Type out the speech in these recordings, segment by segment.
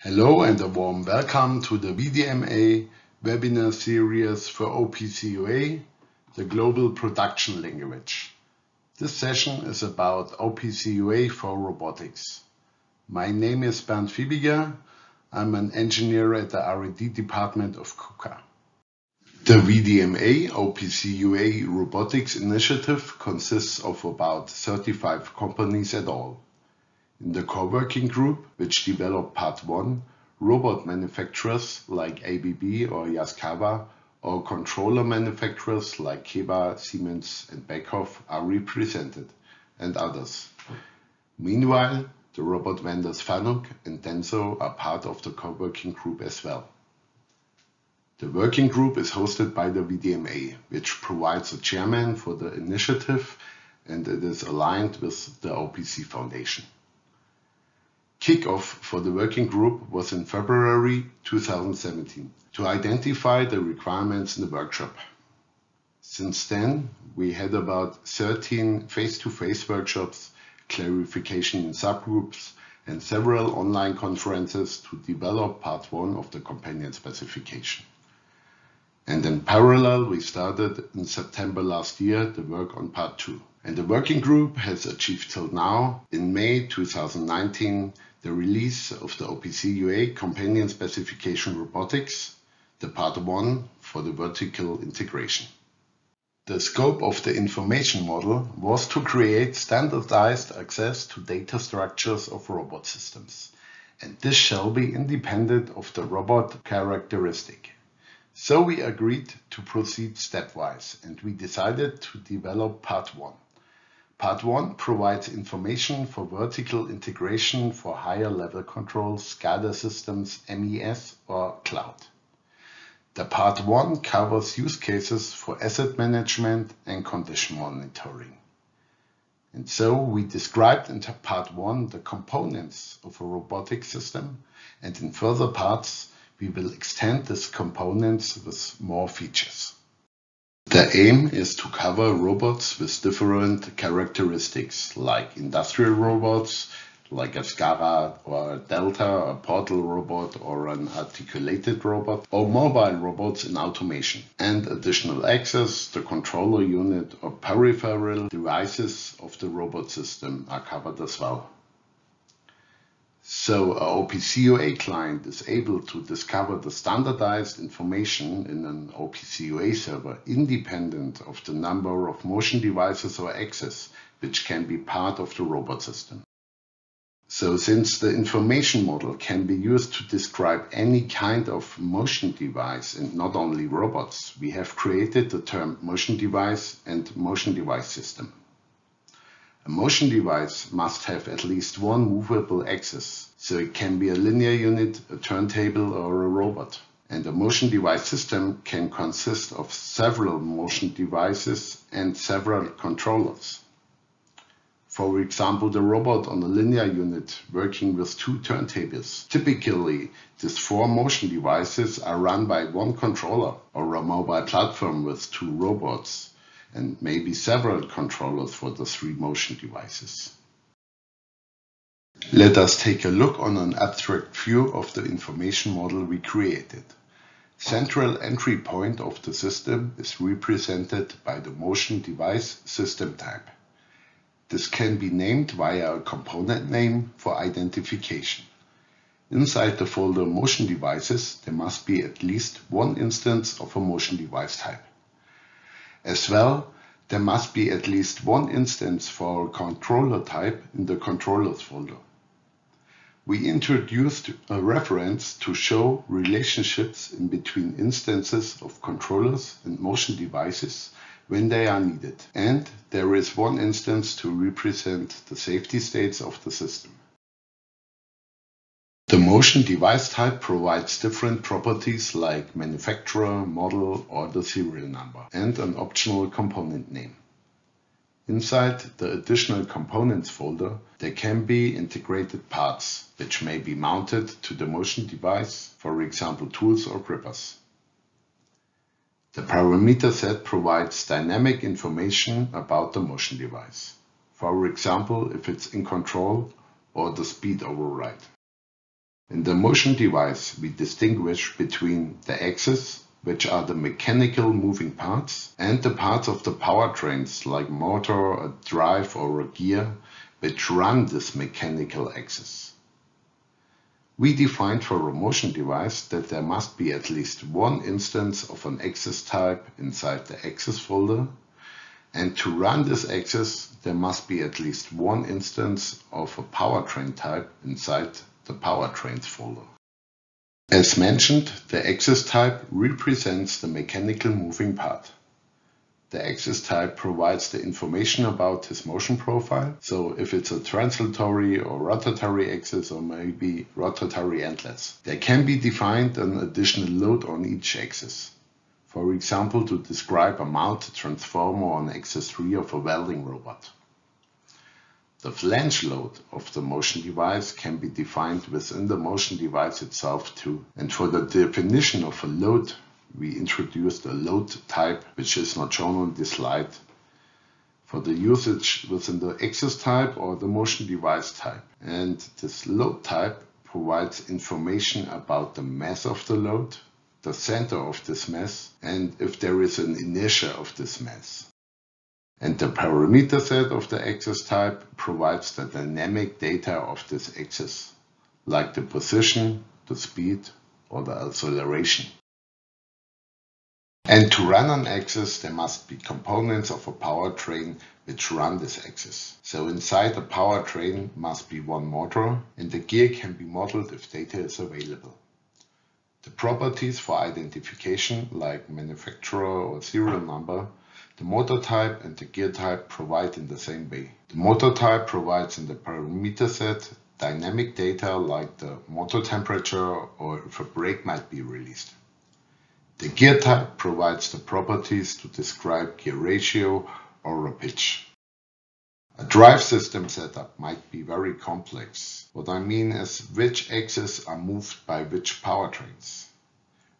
Hello and a warm welcome to the VDMA webinar series for OPC UA, the global production language. This session is about OPC UA for robotics. My name is Bernd Fiebiger. I'm an engineer at the R&D department of KUKA. The VDMA OPC UA Robotics Initiative consists of about 35 companies at all. In the co-working group, which developed Part 1, robot manufacturers like ABB or Yaskawa or controller manufacturers like Keba, Siemens and Beckhoff are represented, and others. Meanwhile, the robot vendors Fanuc and Denso are part of the co-working group as well. The working group is hosted by the VDMA, which provides a chairman for the initiative, and it is aligned with the OPC Foundation. Kick-off for the working group was in February 2017 to identify the requirements in the workshop. Since then, we had about 13 face-to-face workshops, clarification in subgroups, and several online conferences to develop Part 1 of the Companion Specification. And in parallel, we started in September last year the work on Part 2. And the working group has achieved till now, in May 2019, the release of the OPC UA Companion Specification Robotics, the Part 1 for the vertical integration. The scope of the information model was to create standardized access to data structures of robot systems, and this shall be independent of the robot characteristic. So we agreed to proceed stepwise, and we decided to develop Part 1. Part 1 provides information for vertical integration for higher level control, SCADA systems, MES or cloud. The Part 1 covers use cases for asset management and condition monitoring. And so we described in Part 1 the components of a robotic system, and in further parts we will extend these components with more features. The aim is to cover robots with different characteristics, like industrial robots, like a SCARA or a Delta, a portal robot or an articulated robot, or mobile robots in automation. And additional access, the controller unit or peripheral devices of the robot system are covered as well. So a OPC UA client is able to discover the standardized information in an OPC UA server independent of the number of motion devices or access which can be part of the robot system. So since the information model can be used to describe any kind of motion device and not only robots, we have created the term motion device and motion device system. A motion device must have at least one movable axis, so it can be a linear unit, a turntable or a robot. And a motion device system can consist of several motion devices and several controllers. For example, the robot on a linear unit working with two turntables. Typically, these four motion devices are run by one controller, or a mobile platform with two robots, and maybe several controllers for the three motion devices. Let us take a look on an abstract view of the information model we created. Central entry point of the system is represented by the motion device system type. This can be named via a component name for identification. Inside the folder motion devices, there must be at least one instance of a motion device type. As well, there must be at least one instance for a controller type in the controllers folder. We introduced a reference to show relationships in between instances of controllers and motion devices when they are needed. And there is one instance to represent the safety states of the system. The motion device type provides different properties like manufacturer, model or the serial number, and an optional component name. Inside the additional components folder, there can be integrated parts, which may be mounted to the motion device, for example tools or grippers. The parameter set provides dynamic information about the motion device, for example if it's in control or the speed override. In the motion device, we distinguish between the axes, which are the mechanical moving parts, and the parts of the powertrains like motor, a drive or a gear, which run this mechanical axis. We defined for a motion device that there must be at least one instance of an axis type inside the axis folder, and to run this axis there must be at least one instance of a powertrain type inside the powertrains folder. As mentioned, the axis type represents the mechanical moving part. The axis type provides the information about his motion profile, so if it's a translatory or rotatory axis or maybe rotatory endless. There can be defined an additional load on each axis. For example, to describe a mounted transformer on axis 3 of a welding robot. The flange load of the motion device can be defined within the motion device itself too. And for the definition of a load, we introduced a load type, which is not shown on this slide, for the usage within the axis type or the motion device type. And this load type provides information about the mass of the load, the center of this mass, and if there is an inertia of this mass. And the parameter set of the axis type provides the dynamic data of this axis, like the position, the speed, or the acceleration. And to run an axis, there must be components of a powertrain which run this axis. So inside the powertrain must be one motor, and the gear can be modeled if data is available. The properties for identification, like manufacturer or serial number, the motor type and the gear type provide in the same way. The motor type provides in the parameter set dynamic data like the motor temperature or if a brake might be released. The gear type provides the properties to describe gear ratio or a pitch. A drive system setup might be very complex. What I mean is which axes are moved by which powertrains.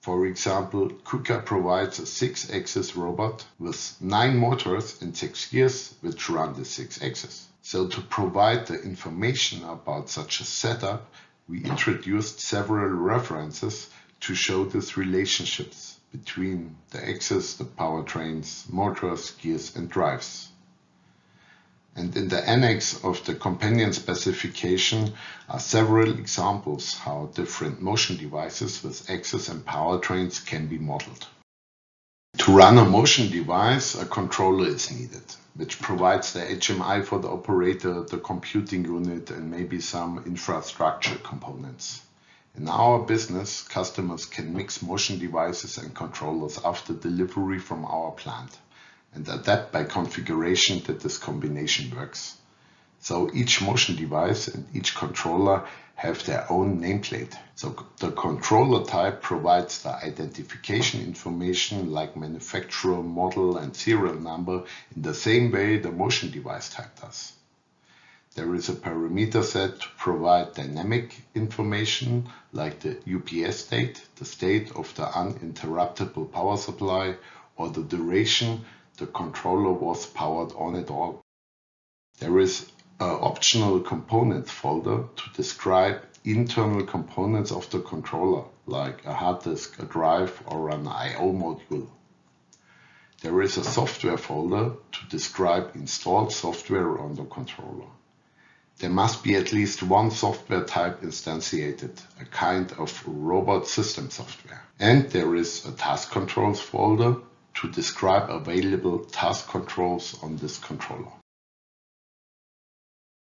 For example, KUKA provides a 6-axis robot with 9 motors and 6 gears which run the 6 axes. So to provide the information about such a setup, we introduced several references to show these relationships between the axes, the powertrains, motors, gears and drives. And in the annex of the Companion Specification are several examples how different motion devices with axes and powertrains can be modeled. To run a motion device, a controller is needed, which provides the HMI for the operator, the computing unit and maybe some infrastructure components. In our business, customers can mix motion devices and controllers after delivery from our plant and adapt by configuration that this combination works. So each motion device and each controller have their own nameplate. So the controller type provides the identification information like manufacturer, model and serial number in the same way the motion device type does. There is a parameter set to provide dynamic information like the UPS state, the state of the uninterruptible power supply, or the duration the controller was powered on at all. There is an optional component folder to describe internal components of the controller, like a hard disk, a drive, or an I/O module. There is a software folder to describe installed software on the controller. There must be at least one software type instantiated, a kind of robot system software. And there is a task controls folder to describe available task controls on this controller.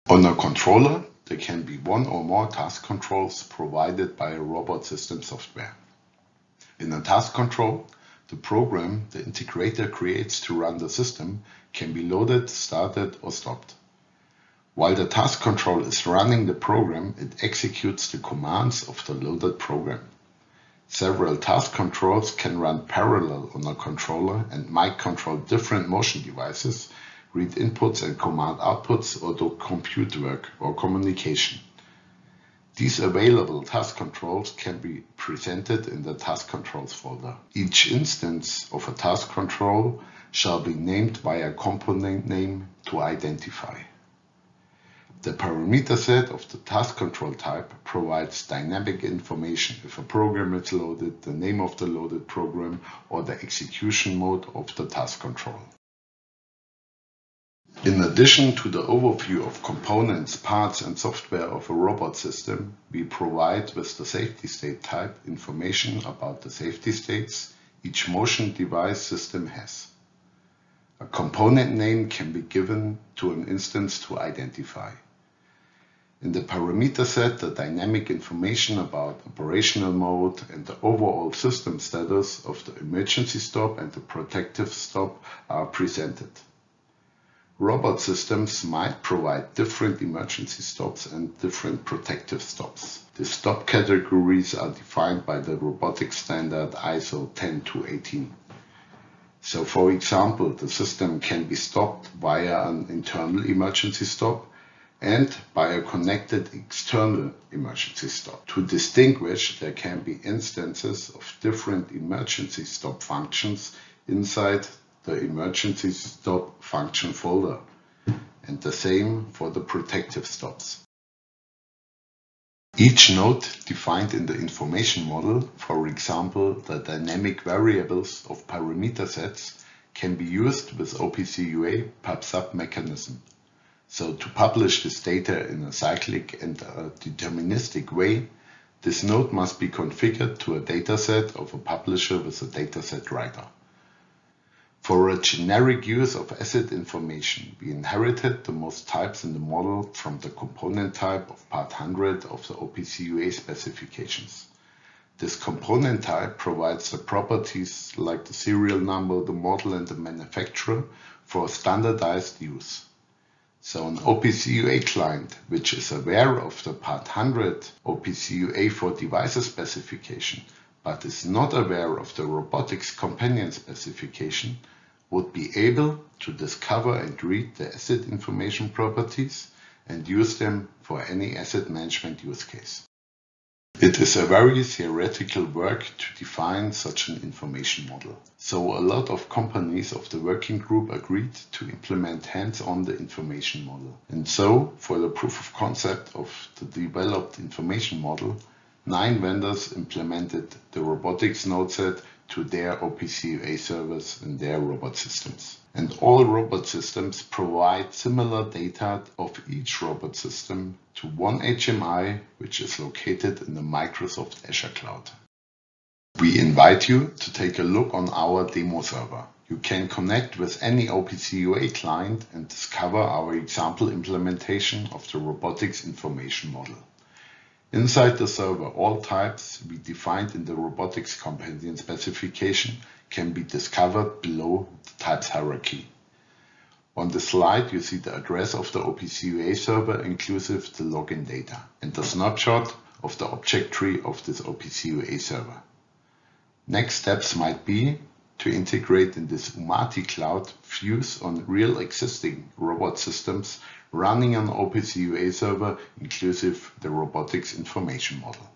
On a controller, there can be one or more task controls provided by a robot system software. In a task control, the program the integrator creates to run the system can be loaded, started or stopped. While the task control is running the program, it executes the commands of the loaded program. Several task controls can run parallel on a controller and might control different motion devices, read inputs and command outputs, or do compute work or communication. These available task controls can be presented in the task controls folder. Each instance of a task control shall be named by a component name to identify. The parameter set of the task control type provides dynamic information if a program is loaded, the name of the loaded program, or the execution mode of the task control. In addition to the overview of components, parts, and software of a robot system, we provide with the safety state type information about the safety states each motion device system has. A component name can be given to an instance to identify. In the parameter set, the dynamic information about operational mode and the overall system status of the emergency stop and the protective stop are presented. Robot systems might provide different emergency stops and different protective stops. The stop categories are defined by the robotics standard ISO 10218. So, for example, the system can be stopped via an internal emergency stop and by a connected external emergency stop. To distinguish, there can be instances of different emergency stop functions inside the emergency stop function folder, and the same for the protective stops. Each node defined in the information model, for example the dynamic variables of parameter sets, can be used with OPC UA PubSub mechanism. So to publish this data in a cyclic and a deterministic way, this node must be configured to a dataset of a publisher with a dataset writer. For a generic use of asset information, we inherited the most types in the model from the component type of part 100 of the OPC UA specifications. This component type provides the properties like the serial number, the model, and the manufacturer for standardized use. So an OPC UA client, which is aware of the part 100 OPC UA for devices specification, but is not aware of the robotics companion specification, would be able to discover and read the asset information properties and use them for any asset management use case. It is a very theoretical work to define such an information model. So a lot of companies of the working group agreed to implement hands-on the information model. And so, for the proof of concept of the developed information model, 9 vendors implemented the robotics node set to their OPC UA servers in their robot systems. And all robot systems provide similar data of each robot system to one HMI, which is located in the Microsoft Azure cloud. We invite you to take a look on our demo server. You can connect with any OPC UA client and discover our example implementation of the robotics information model. Inside the server, all types we defined in the Robotics Companion Specification can be discovered below the types hierarchy. On the slide, you see the address of the OPC UA server, inclusive the login data, and the snapshot of the object tree of this OPC UA server. Next steps might be to integrate in this Umati cloud views on real existing robot systems running on OPC UA server, inclusive the robotics information model.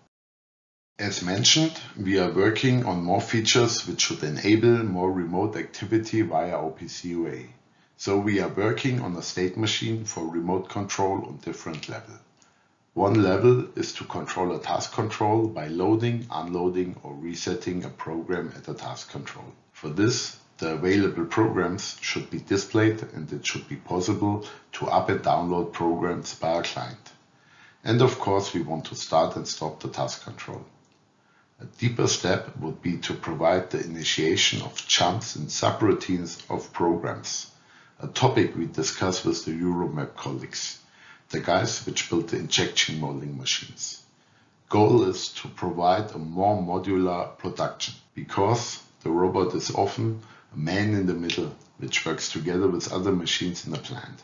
As mentioned, we are working on more features which should enable more remote activity via OPC UA. So we are working on a state machine for remote control on different levels. One level is to control a task control by loading, unloading, or resetting a program at a task control. For this, the available programs should be displayed and it should be possible to up and download programs by a client. And of course, we want to start and stop the task control. A deeper step would be to provide the initiation of jumps and subroutines of programs, a topic we discussed with the Euromap colleagues, the guys which built the injection molding machines. Goal is to provide a more modular production, because the robot is often a man in the middle which works together with other machines in the plant.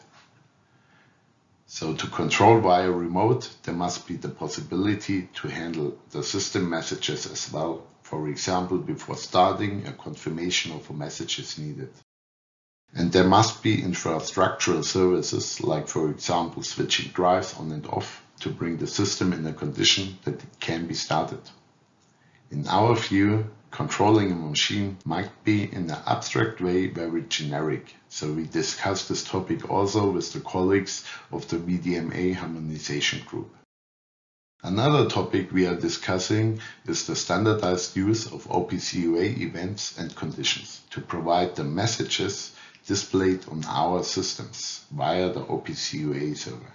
So to control via remote, there must be the possibility to handle the system messages as well. For example, before starting, a confirmation of a message is needed. And there must be infrastructural services, like for example switching drives on and off to bring the system in a condition that it can be started. In our view, controlling a machine might be in an abstract way very generic, so we discussed this topic also with the colleagues of the VDMA harmonization group. Another topic we are discussing is the standardized use of OPC UA events and conditions to provide the messages displayed on our systems via the OPC UA server.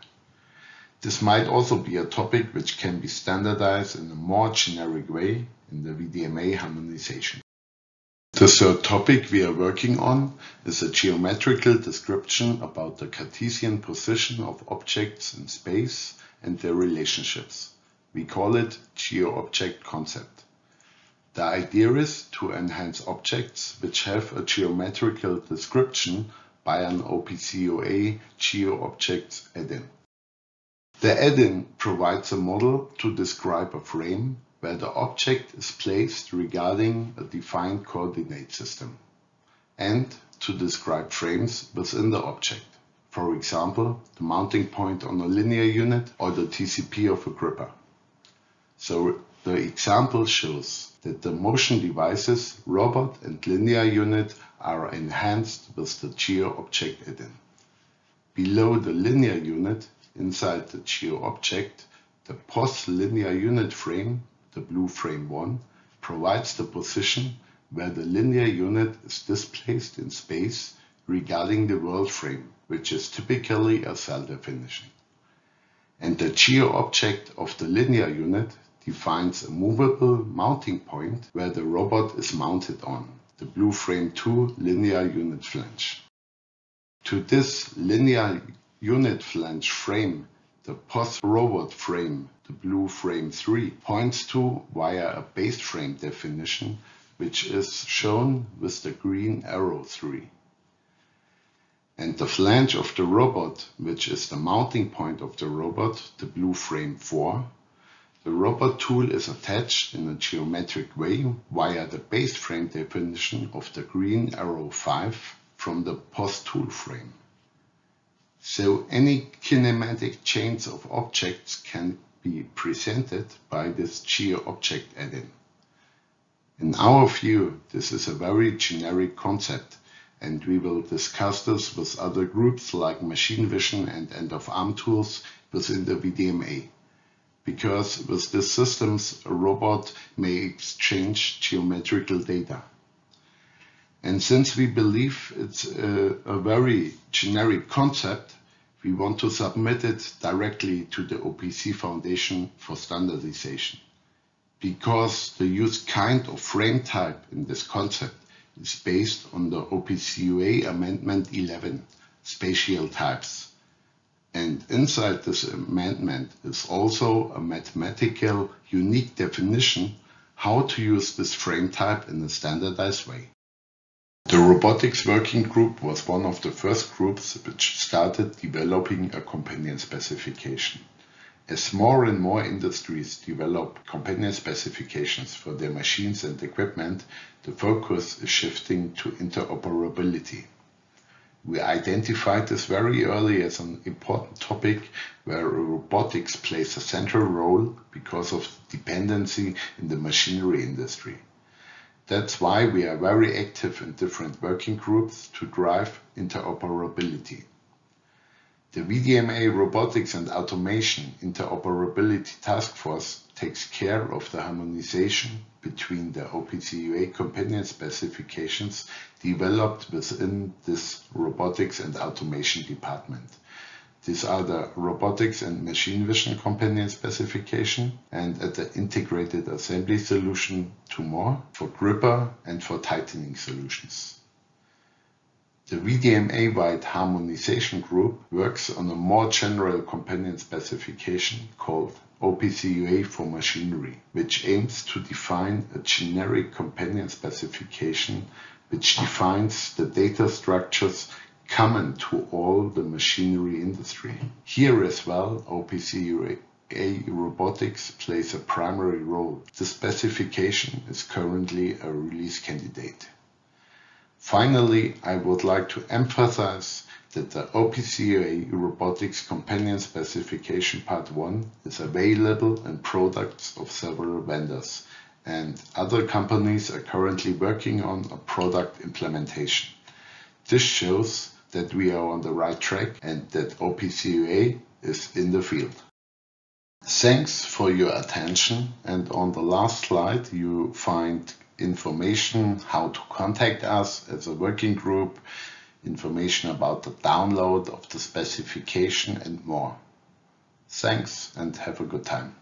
This might also be a topic which can be standardized in a more generic way in the VDMA harmonization. The third topic we are working on is a geometrical description about the Cartesian position of objects in space and their relationships. We call it Geoobject concept. The idea is to enhance objects which have a geometrical description by an OPC UA Geoobject add-in. The add-in provides a model to describe a frame where the object is placed regarding a defined coordinate system, and to describe frames within the object. For example, the mounting point on a linear unit or the TCP of a gripper. So the example shows that the motion devices, robot and linear unit are enhanced with the Geoobject add-in. Below the linear unit, inside the Geoobject, the post-linear unit frame, the blue frame 1, provides the position where the linear unit is displaced in space regarding the world frame, which is typically a cell definition. And the Geoobject of the linear unit defines a movable mounting point where the robot is mounted on, the blue frame 2 linear unit flange. To this linear unit flange frame, the post-robot frame, the blue frame 3, points to via a base frame definition, which is shown with the green arrow 3. And the flange of the robot, which is the mounting point of the robot, the blue frame 4, the robot tool is attached in a geometric way via the base frame definition of the green arrow 5 from the post-tool frame. So any kinematic chains of objects can be presented by this Geoobject add-in. In our view, this is a very generic concept, and we will discuss this with other groups like machine vision and end-of-arm tools within the VDMA. Because with these systems, a robot may exchange geometrical data. And since we believe it's a very generic concept, we want to submit it directly to the OPC Foundation for standardization. Because the used kind of frame type in this concept is based on the OPC UA Amendment 11, spatial types. And inside this amendment is also a mathematical unique definition how to use this frame type in a standardized way. The robotics working group was one of the first groups which started developing a companion specification. As more and more industries develop companion specifications for their machines and equipment, the focus is shifting to interoperability. We identified this very early as an important topic where robotics plays a central role because of dependency in the machinery industry. That's why we are very active in different working groups to drive interoperability. The VDMA Robotics and Automation Interoperability Task Force takes care of the harmonization between the OPC UA Companion Specifications developed within this Robotics and Automation department. These are the Robotics and Machine Vision Companion Specification and the Integrated Assembly Solution 2 more for gripper and for tightening solutions. The VDMA-wide harmonization group works on a more general companion specification called OPC UA for machinery, which aims to define a generic companion specification which defines the data structures common to all the machinery industry. Here as well, OPC UA Robotics plays a primary role. The specification is currently a release candidate. Finally, I would like to emphasize that the OPC UA Robotics Companion Specification Part 1 is available in products of several vendors and other companies are currently working on a product implementation. This shows that we are on the right track and that OPC UA is in the field. Thanks for your attention, and on the last slide you find information how to contact us as a working group, information about the download of the specification and more. Thanks and have a good time.